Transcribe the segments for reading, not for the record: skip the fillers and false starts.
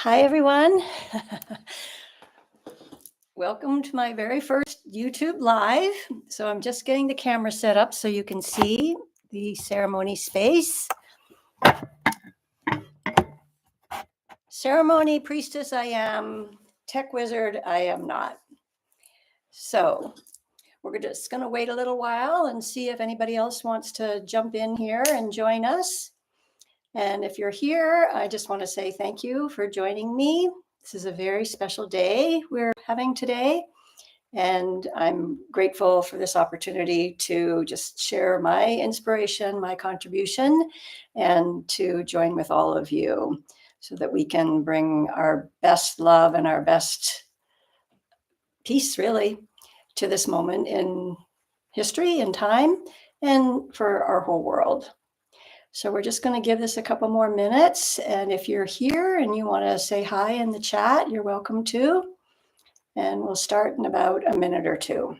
Hi, everyone. Welcome to my very first YouTube Live. So I'm just getting the camera set up so you can see the ceremony space. Ceremony priestess I am, tech wizard I am not. So we're just going to wait a little while and see if anybody else wants to jump in here and join us. And if you're here, I just want to say thank you for joining me. This is a very special day we're having today. And I'm grateful for this opportunity to just share my inspiration, my contribution, and to join with all of you so that we can bring our best love and our best peace, really, to this moment in history and time and for our whole world. So we're just going to give this a couple more minutes. And if you're here and you want to say hi in the chat, you're welcome to. And we'll start in about a minute or two.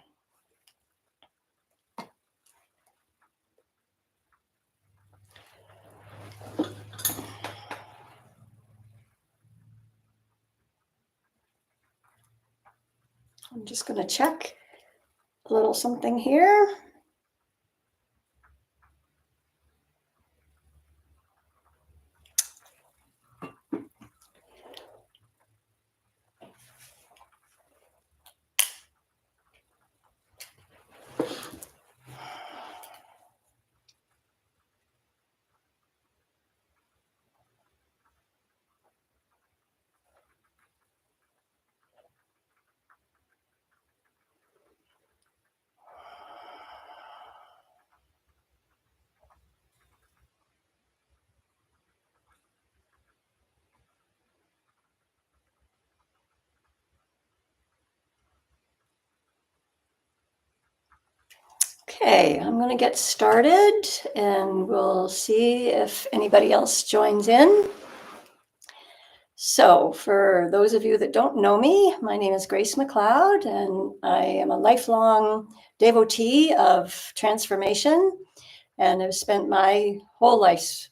I'm just going to check a little something here. Okay, I'm going to get started and we'll see if anybody else joins in. So for those of you that don't know me, my name is Grace MacLeod and I am a lifelong devotee of transformation and have spent my whole life's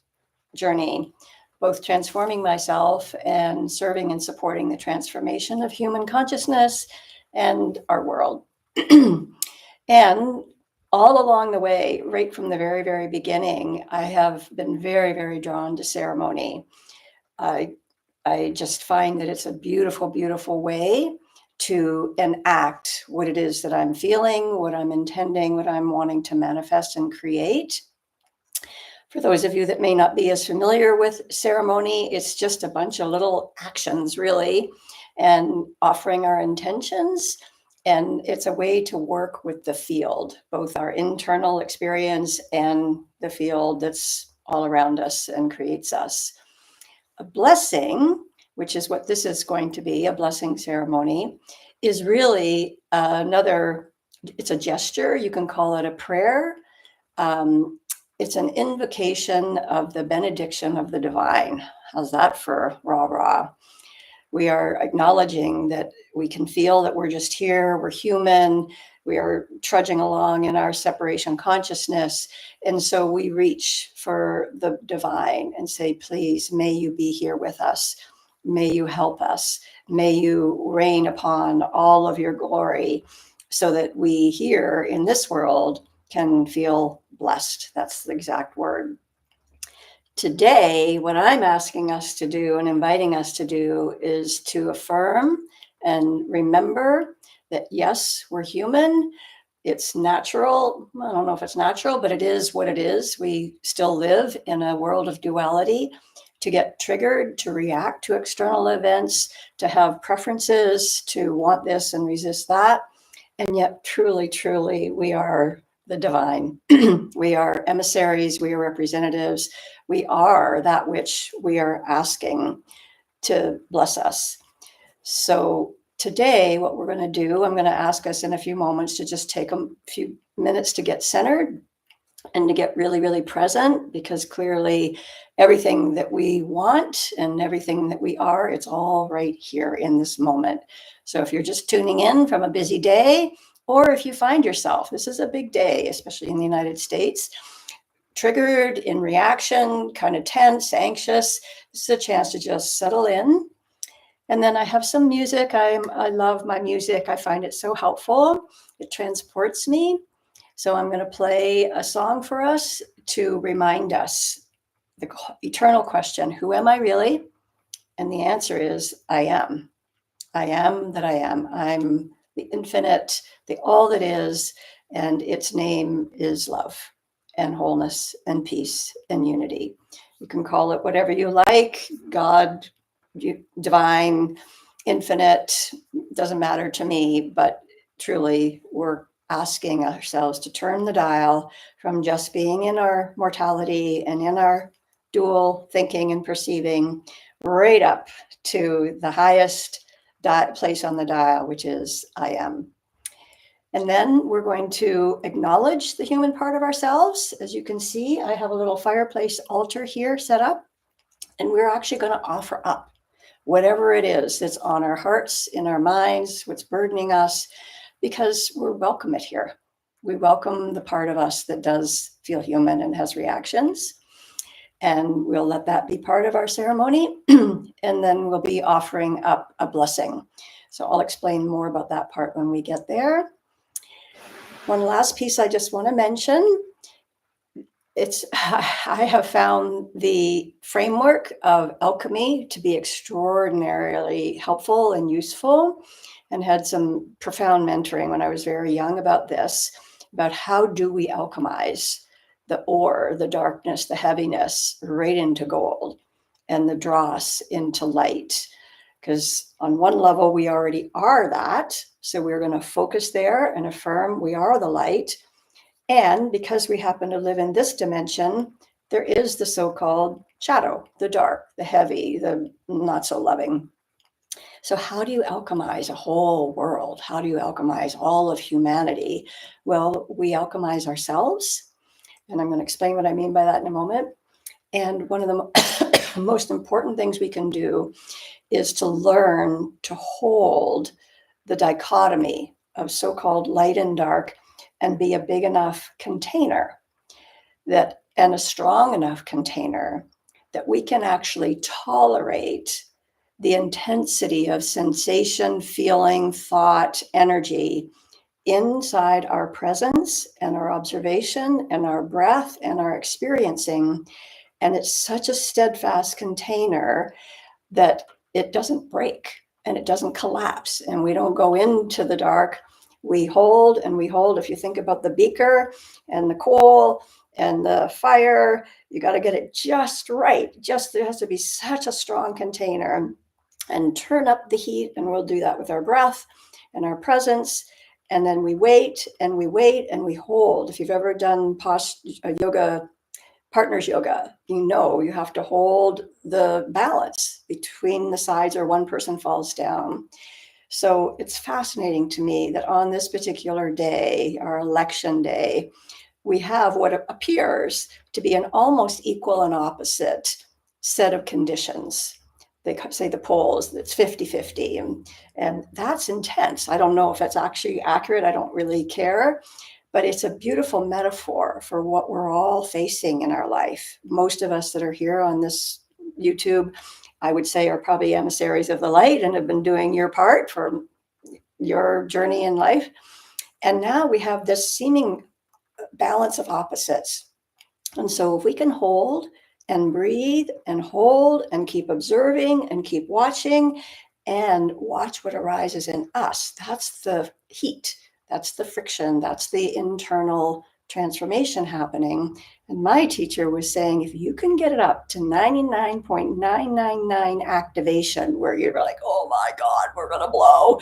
journey both transforming myself and serving and supporting the transformation of human consciousness and our world. And all along the way, right from the very, very beginning, I have been very, very drawn to ceremony. I just find that it's a beautiful, beautiful way to enact what it is that I'm feeling, what I'm intending, what I'm wanting to manifest and create. For those of you that may not be as familiar with ceremony, it's just a bunch of little actions, really, and offering our intentions. And it's a way to work with the field, both our internal experience and the field that's all around us and creates us. A blessing, which is what this is going to be, a blessing ceremony, is really it's a gesture. You can call it a prayer. It's an invocation of the benediction of the divine. How's that for rah-rah? We are acknowledging that we can feel that we're just here, we're human, we are trudging along in our separation consciousness. And so we reach for the divine and say, please, may you be here with us. May you help us. May you rain upon all of your glory so that we here in this world can feel blessed. That's the exact word. Today, what I'm asking us to do and inviting us to do is to affirm and remember that, yes, we're human. It's natural. I don't know if it's natural, but it is what it is. We still live in a world of duality, to get triggered, to react to external events, to have preferences, to want this and resist that. And yet, truly, truly, we are the divine. We are emissaries, we are representatives, we are that which we are asking to bless us. So today, what we're going to do, I'm going to ask us in a few moments to just take a few minutes to get centered and to get really, really present, because clearly everything that we want and everything that we are, it's all right here in this moment. So if you're just tuning in from a busy day, or if you find yourself, this is a big day, especially in the United States, triggered, in reaction, kind of tense, anxious, this is a chance to just settle in And then I have some music. I love my music. I find it so helpful. It transports me. So I'm going to play a song for us to remind us the eternal question, who am I really? And the answer is, I am. I am that I am. I'm the infinite, the all that is, and its name is love and wholeness and peace and unity. You can call it whatever you like, God, divine, infinite, doesn't matter to me, but truly we're asking ourselves to turn the dial from just being in our mortality and in our dual thinking and perceiving right up to the highest place on the dial, which is I am. And then we're going to acknowledge the human part of ourselves. As you can see, I have a little fireplace altar here set up, and we're actually going to offer up whatever it is that's on our hearts, in our minds, what's burdening us, because we're welcome it here. We welcome the part of us that does feel human and has reactions. And we'll let that be part of our ceremony. And then we'll be offering up a blessing. So I'll explain more about that part when we get there. One last piece I just want to mention. I have found the framework of alchemy to be extraordinarily helpful and useful, and had some profound mentoring when I was very young about this, about how do we alchemize the ore, the darkness, the heaviness right into gold, and the dross into light. Because on one level, we already are that. So we're going to focus there and affirm we are the light. And because we happen to live in this dimension, there is the so-called shadow, the dark, the heavy, the not so loving. So how do you alchemize a whole world? How do you alchemize all of humanity? Well, we alchemize ourselves. And I'm going to explain what I mean by that in a moment. And one of the most important things we can do is to learn to hold the dichotomy of so-called light and dark, and be a big enough container that, and a strong enough container that we can actually tolerate the intensity of sensation, feeling, thought, energy inside our presence and our observation and our breath and our experiencing. And it's such a steadfast container that it doesn't break and it doesn't collapse, and we don't go into the dark. We hold and we hold. If you think about the beaker and the coal and the fire, you got to get it just right. Just, there has to be such a strong container, and turn up the heat. And we'll do that with our breath and our presence. And then we wait and we wait and we hold. If you've ever done yoga, partners yoga, you know you have to hold the balance between the sides or one person falls down. So it's fascinating to me that on this particular day, our election day, we have what appears to be an almost equal and opposite set of conditions. They say the polls, it's 50-50, and that's intense. I don't know if that's actually accurate. I don't really care. But it's a beautiful metaphor for what we're all facing in our life. Most of us that are here on this YouTube, I would say, are probably emissaries of the light and have been doing your part for your journey in life. And now we have this seeming balance of opposites. And so if we can hold and breathe and hold and keep observing and keep watching and watch what arises in us, that's the heat. That's the friction. That's the internal transformation happening. And my teacher was saying, if you can get it up to 99.999 activation, where you're like, oh my God, we're going to blow,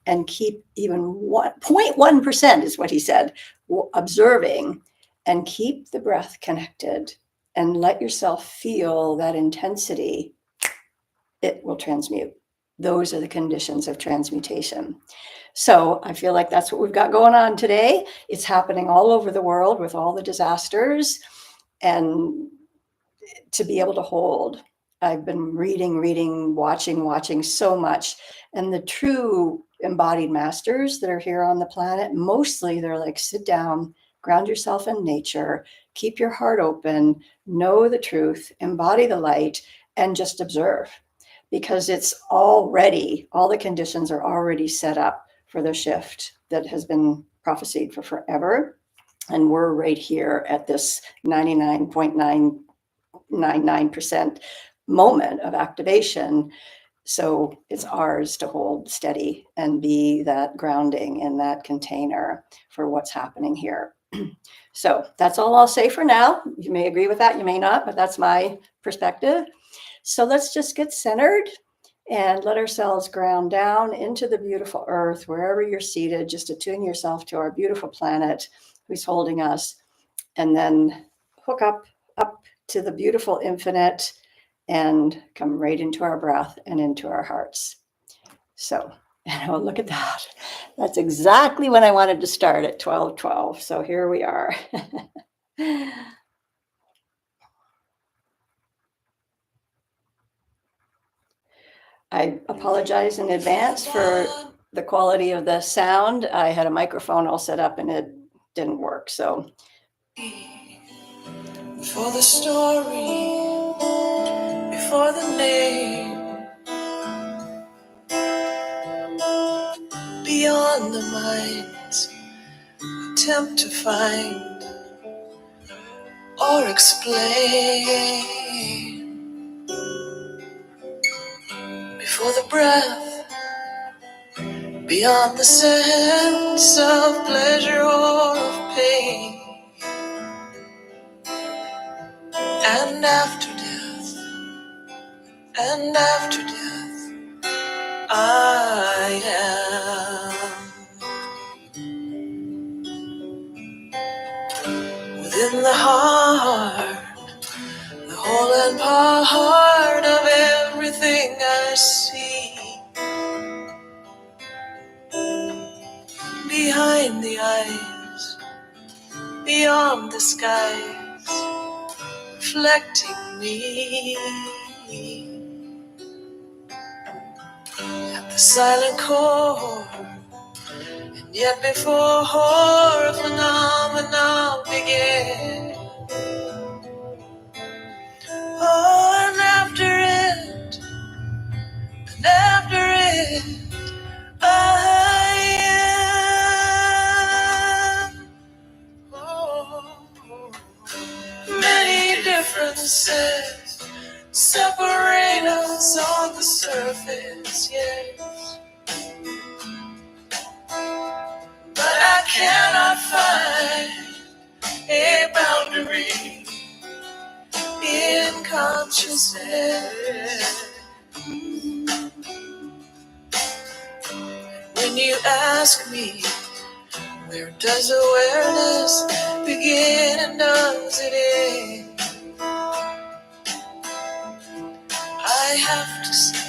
and keep even 0.1% is what he said, observing, and keep the breath connected and let yourself feel that intensity, it will transmute. Those are the conditions of transmutation. So I feel like that's what we've got going on today. It's happening all over the world with all the disasters, and to be able to hold. I've been reading, watching so much. And the true embodied masters that are here on the planet, mostly they're like, sit down, ground yourself in nature, keep your heart open, know the truth, embody the light, and just observe. because it's already, all the conditions are already set up for the shift that has been prophesied for forever. And we're right here at this 99.999% moment of activation. So it's ours to hold steady and be that grounding in that container for what's happening here. So that's all I'll say for now. You may agree with that, you may not, but that's my perspective. So let's just get centered and let ourselves ground down into the beautiful earth, wherever you're seated. Just attune yourself to our beautiful planet who's holding us, and then hook up to the beautiful infinite and come right into our breath and into our hearts. So, look at that. That's exactly when I wanted to start at 12:12. So here we are. I apologize in advance for the quality of the sound. I had a microphone all set up and it didn't work. So, for the story, before the name, beyond the mind's attempt to find or explain, before the breath, beyond the sense of pleasure or of pain, and after death, and after death, I am. Within the heart, the whole and part of everything I see, behind the eyes, beyond the skies, reflecting me. At the silent core, and yet before a phenomenon began. Oh, and after it, I am. Oh, many differences separate us on the surface, yes. But I cannot find a boundary in consciousness. When you ask me, where does awareness begin and does it end?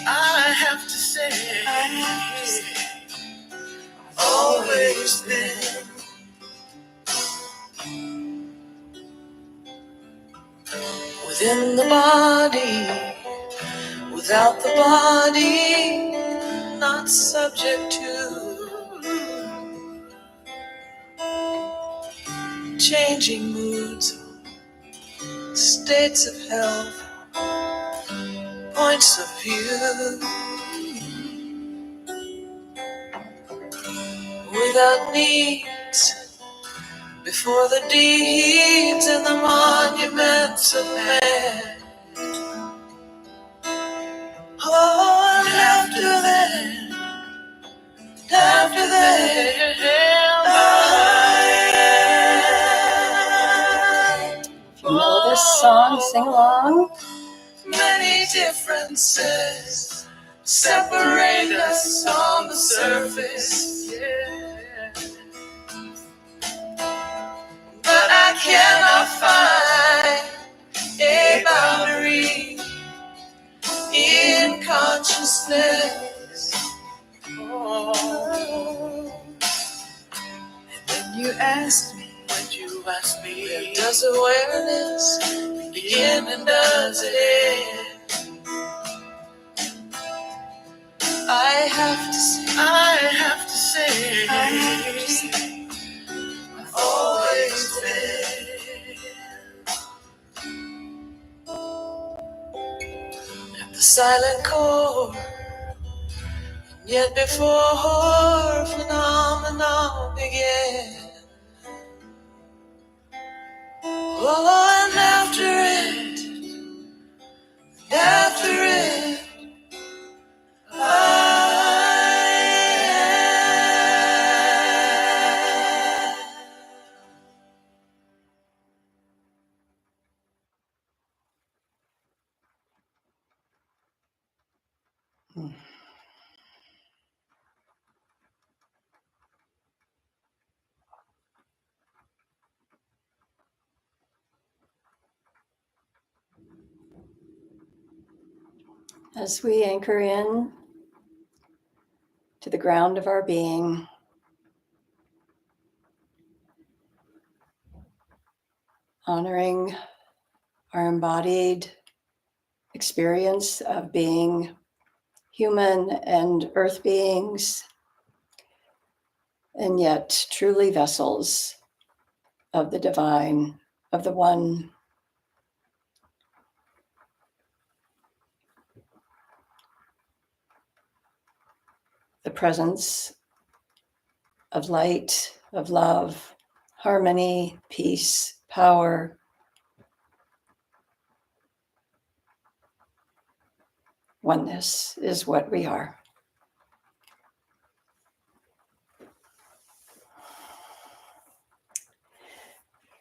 I have to say, always been. Within the body, without the body, not subject to changing moods, states of health, points of view, without needs, before the deeds and the monuments of man. Oh, and after that, if you know this song, sing along. Many differences separate us on the surface, yeah. But I cannot find a boundary in consciousness. Oh. And when you ask me, where does awareness begin and does it end? I have to say, I've always been. At the silent chord. Yet before phenomena began, oh, and after it, As we anchor in to the ground of our being, honoring our embodied experience of being human and earth beings, and yet truly vessels of the divine, of the one. The presence of light, of love, harmony, peace, power. Oneness is what we are.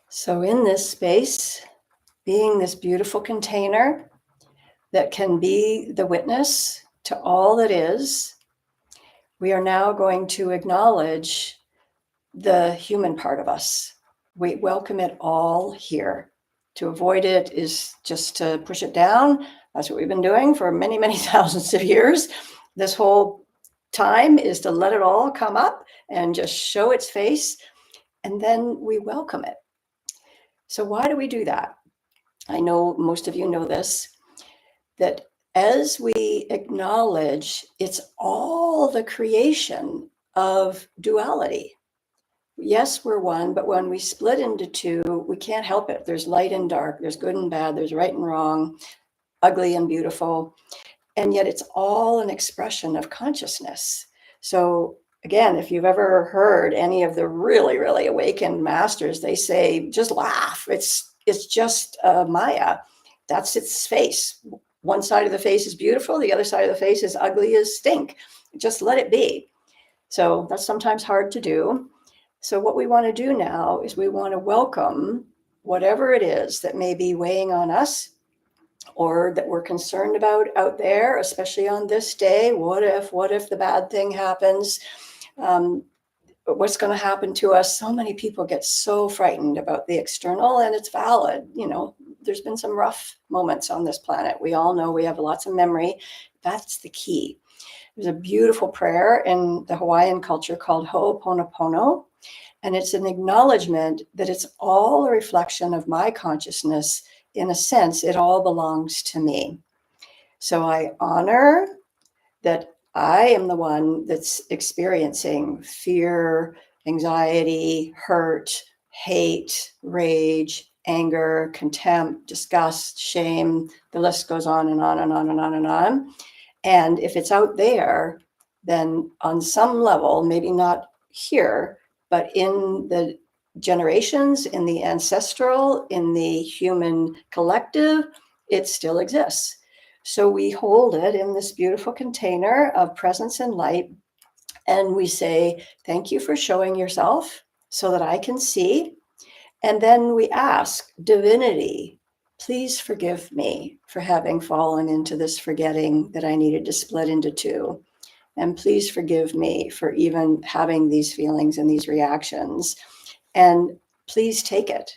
So in this space, being this beautiful container that can be the witness to all that is, we are now going to acknowledge the human part of us. We welcome it all here. To avoid it is just to push it down. That's what we've been doing for many, many thousands of years. This whole time is to let it all come up and just show its face, and then we welcome it. So why do we do that? I know most of you know this, that as we acknowledge it's all the creation of duality. Yes, we're one, but when we split into two, we can't help it. There's light and dark, there's good and bad, there's right and wrong, ugly and beautiful. And yet it's all an expression of consciousness. So again, if you've ever heard any of the really, really awakened masters, they say, just laugh. It's just Maya. That's its face. One side of the face is beautiful. The other side of the face is ugly as stink. Just let it be. So that's sometimes hard to do. So what we want to do now is we want to welcome whatever it is that may be weighing on us or that we're concerned about out there, especially on this day. What if the bad thing happens? What's going to happen to us? So many people get so frightened about the external, and it's valid. You know, there's been some rough moments on this planet. We all know we have lots of memory. That's the key. There's a beautiful prayer in the Hawaiian culture called Ho'oponopono, and it's an acknowledgement that it's all a reflection of my consciousness. In a sense, it all belongs to me. So I honor that I am the one that's experiencing fear, anxiety, hurt, hate, rage, anger, contempt, disgust, shame. The list goes on and on and on and on and on. And if it's out there, then on some level, maybe not here, but in the generations, in the ancestral, in the human collective, it still exists. So we hold it in this beautiful container of presence and light, and we say, thank you for showing yourself so that I can see. And then we ask, divinity, please forgive me for having fallen into this forgetting that I needed to split into two. And please forgive me for even having these feelings and these reactions. And please take it.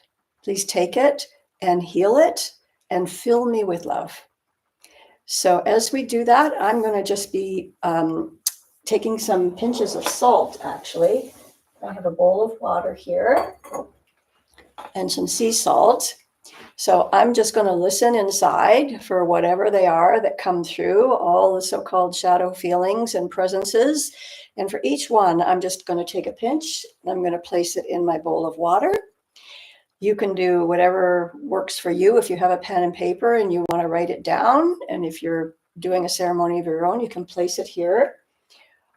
Please take it and heal it and fill me with love. So as we do that, I'm going to just be taking some pinches of salt, actually. I have a bowl of water here and some sea salt. So I'm just going to listen inside for whatever they are that come through, all the so-called shadow feelings and presences. And for each one, I'm just going to take a pinch. I'm going to place it in my bowl of water. You can do whatever works for you. If you have a pen and paper and you want to write it down, and if you're doing a ceremony of your own, you can place it here,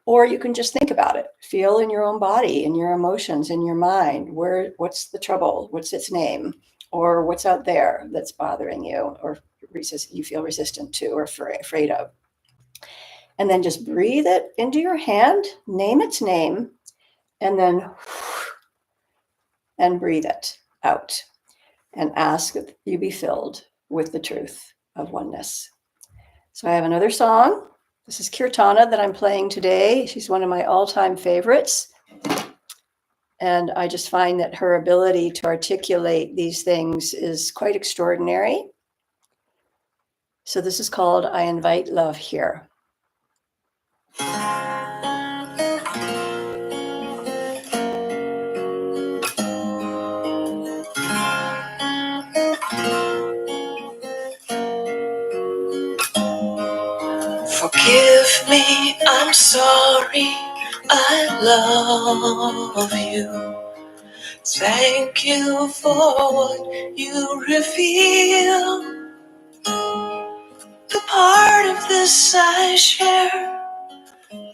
or you can just think about it. Feel in your own body, in your emotions, in your mind, what's the trouble? What's its name? Or what's out there that's bothering you or you feel resistant to or afraid of. And then just breathe it into your hand, name its name, and then and breathe it out and ask that you be filled with the truth of oneness. So I have another song. This is Kirtana that I'm playing today. She's one of my all-time favorites. And I just find that her ability to articulate these things is quite extraordinary. So this is called I Invite Love Here. Forgive me, I'm sorry, I love you. Thank you for what you reveal. The part of this I share,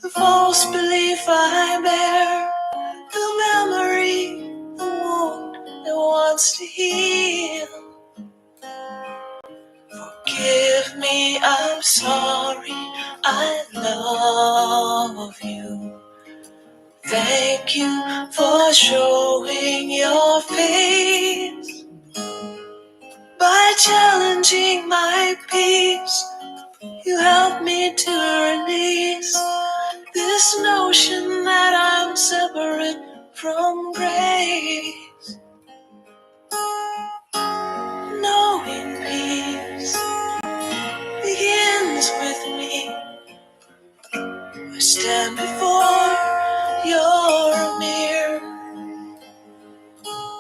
the false belief I bear, the memory, the wound that wants to heal. Forgive me, I'm sorry, I love you. Thank you for showing your face. By challenging my peace, you help me to release this notion that I'm separate from grace. Knowing peace begins with me. I stand before your mirror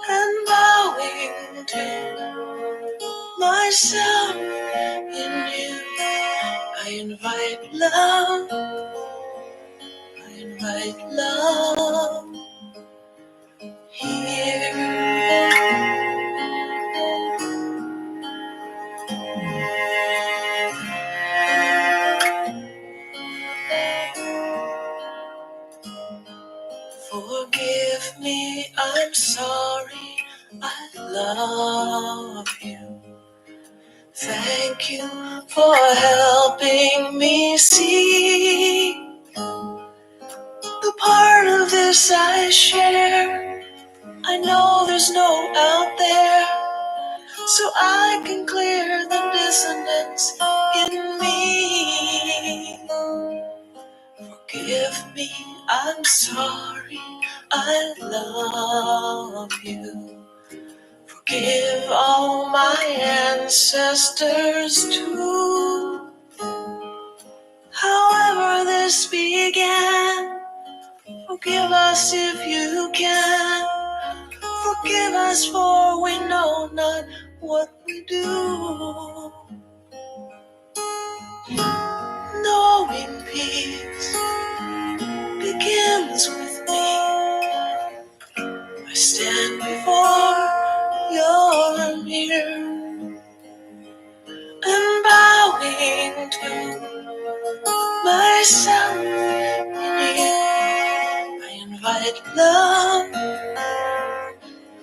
and bowing to myself in you. I invite love, I invite love here. Forgive me, I'm sorry, I love you. Thank you for helping me see the part of this I share. I know there's no out there, so I can clear the dissonance in me. Forgive me, I'm sorry, I love you. Forgive all my ancestors too. However this began, forgive us if you can. Forgive us for we know not what we do. Knowing peace begins with me. I stand before your mirror and bowing to myself in you. I invite love,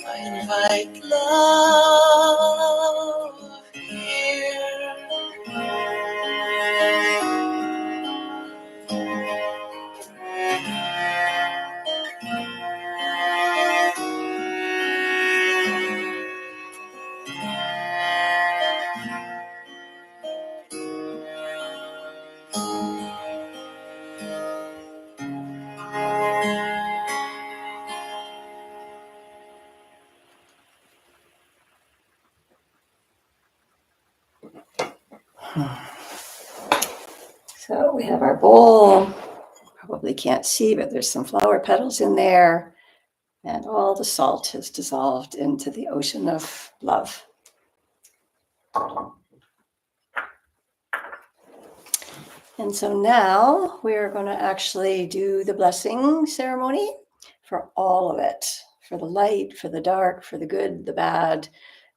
I invite love here. So we have our bowl. Probably can't see, but there's some flower petals in there. And all the salt has dissolved into the ocean of love. And so now we're going to actually do the blessing ceremony for all of it, for the light, for the dark, for the good, the bad,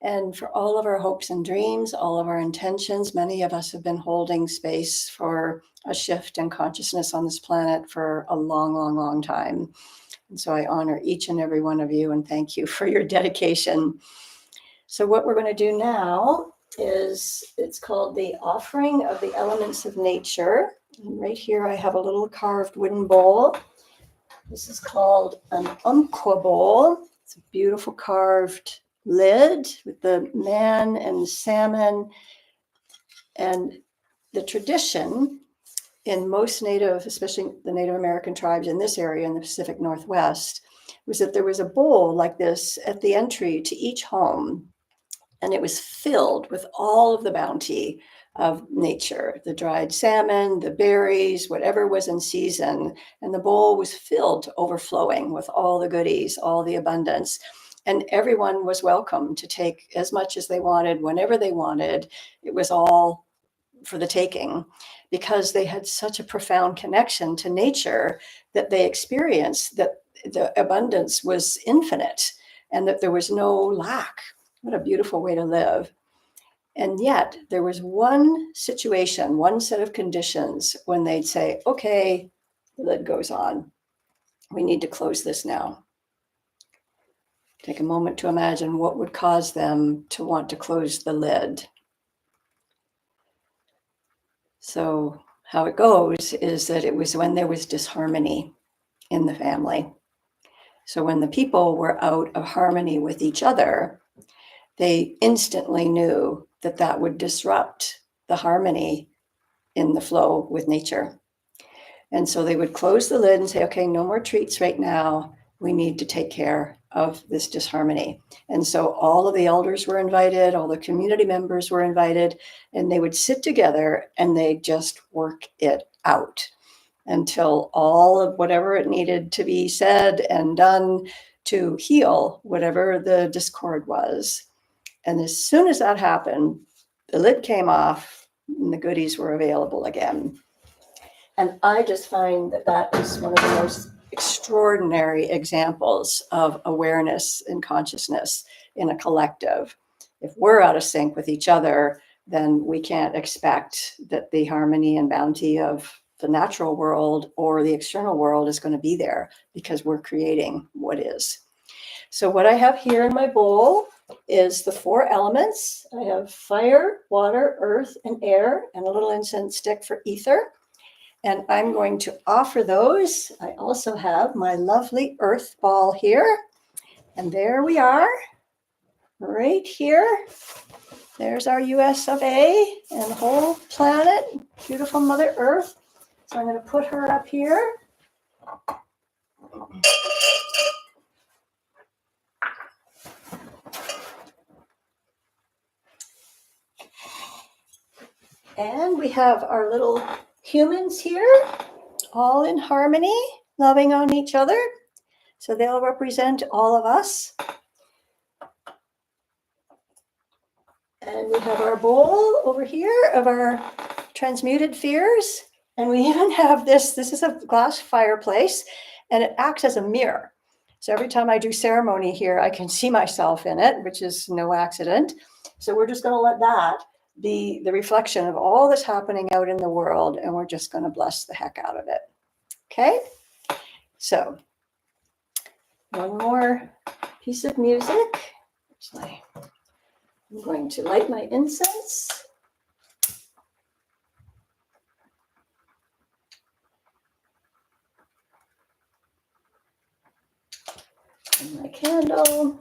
and for all of our hopes and dreams, all of our intentions. Many of us have been holding space for a shift in consciousness on this planet for a long, long, long time. And so I honor each and every one of you and thank you for your dedication. So what we're going to do now is, it's called the Offering of the Elements of Nature. And right here I have a little carved wooden bowl. This is called an Umpqua bowl. It's a beautiful carved lid with the man and the salmon. And the tradition in most Native, especially the Native American tribes in this area in the Pacific Northwest, was that there was a bowl like this at the entry to each home. And it was filled with all of the bounty of nature, the dried salmon, the berries, whatever was in season. And the bowl was filled to overflowing with all the goodies, all the abundance. And everyone was welcome to take as much as they wanted, whenever they wanted. It was all for the taking, because they had such a profound connection to nature that they experienced that the abundance was infinite and that there was no lack. What a beautiful way to live. And yet there was one situation, one set of conditions when they'd say, okay, the lid goes on. We need to close this now. Take a moment to imagine what would cause them to want to close the lid. So how it goes is that it was when there was disharmony in the family. So when the people were out of harmony with each other, they instantly knew that that would disrupt the harmony in the flow with nature. And so they would close the lid and say, okay, no more treats right now. We need to take care of this disharmony. And so all of the elders were invited, all the community members were invited, and they would sit together and they just work it out until all of whatever it needed to be said and done to heal whatever the discord was. And as soon as that happened, the lid came off and the goodies were available again. And I just find that that is one of the most extraordinary examples of awareness and consciousness in a collective. If we're out of sync with each other, then we can't expect that the harmony and bounty of the natural world or the external world is going to be there, because we're creating what is. So what I have here in my bowl is the 4 elements. I have fire, water, earth, and air, and a little incense stick for ether. And I'm going to offer those. I also have my lovely earth ball here. And there we are, right here. There's our US of A and the whole planet, beautiful Mother Earth. So I'm going to put her up here. And we have our little humans here, all in harmony, loving on each other. So they'll represent all of us. And we have our bowl over here of our transmuted fears. And we even have this is a glass fireplace, and it acts as a mirror. So every time I do ceremony here, I can see myself in it, which is no accident. So we're just going to let that be the reflection of all that's happening out in the world, and we're just going to bless the heck out of it. Okay? So one more piece of music. I'm going to light my incense. And my candle.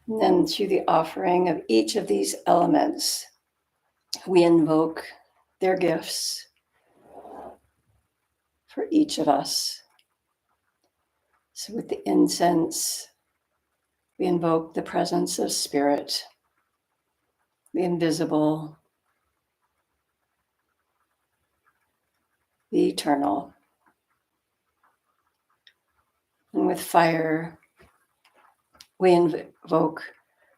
And then through the offering of each of these elements, we invoke their gifts for each of us. So with the incense, we invoke the presence of spirit, the invisible, the eternal. And with fire, we invoke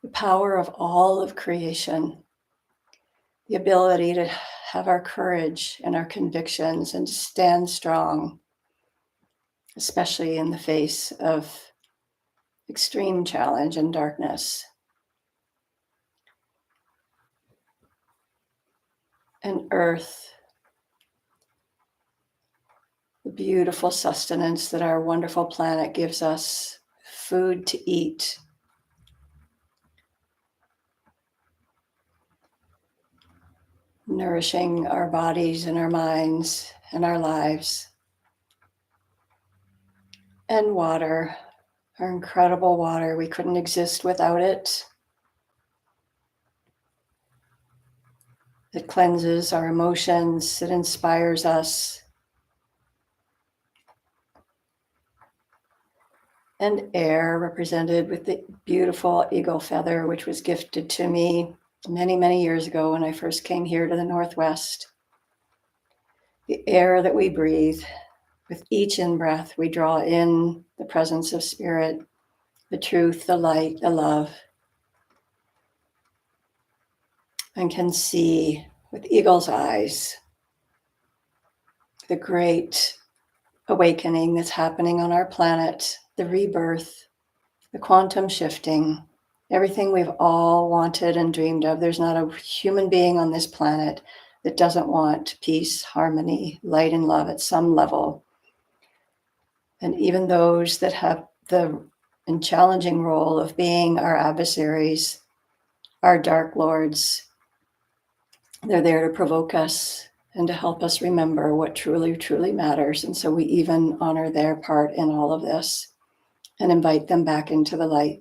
the power of all of creation, the ability to have our courage and our convictions and to stand strong, especially in the face of extreme challenge and darkness. And earth, the beautiful sustenance that our wonderful planet gives us, food to eat, nourishing our bodies and our minds and our lives. And water, our incredible water. We couldn't exist without it. It cleanses our emotions, it inspires us. And air, represented with the beautiful eagle feather, which was gifted to me many, many years ago when I first came here to the Northwest. The air that we breathe, with each in-breath, we draw in the presence of spirit, the truth, the light, the love, and can see with eagle's eyes the great awakening that's happening on our planet, the rebirth, the quantum shifting, everything we've all wanted and dreamed of. There's not a human being on this planet that doesn't want peace, harmony, light, and love at some level. And even those that have the challenging role of being our adversaries, our dark lords, they're there to provoke us and to help us remember what truly, truly matters. And so we even honor their part in all of this and invite them back into the light.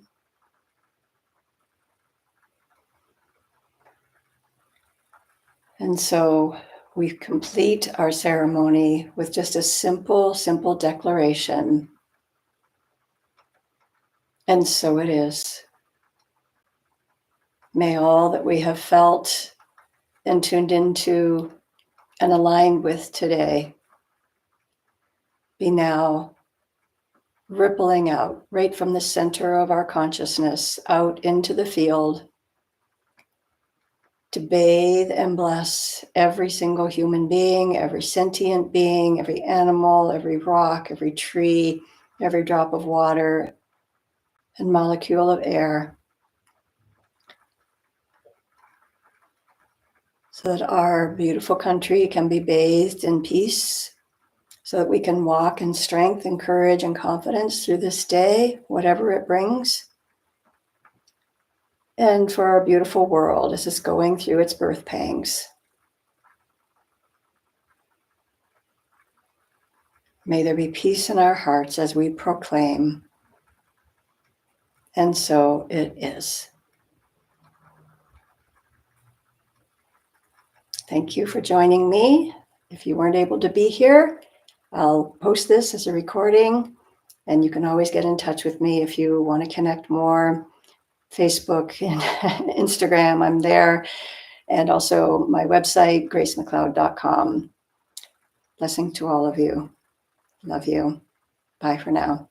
And so we complete our ceremony with just a simple, simple declaration. And so it is. May all that we have felt and tuned into and aligned with today be now rippling out right from the center of our consciousness out into the field to bathe and bless every single human being, every sentient being, every animal, every rock, every tree, every drop of water and molecule of air, so that our beautiful country can be bathed in peace, so that we can walk in strength and courage and confidence through this day, whatever it brings. And for our beautiful world as it's going through its birth pangs. May there be peace in our hearts as we proclaim. And so it is. Thank you for joining me. If you weren't able to be here, I'll post this as a recording, and you can always get in touch with me if you want to connect more. Facebook and Instagram, I'm there. And also my website, gracemcleod.com. Blessing to all of you. Love you. Bye for now.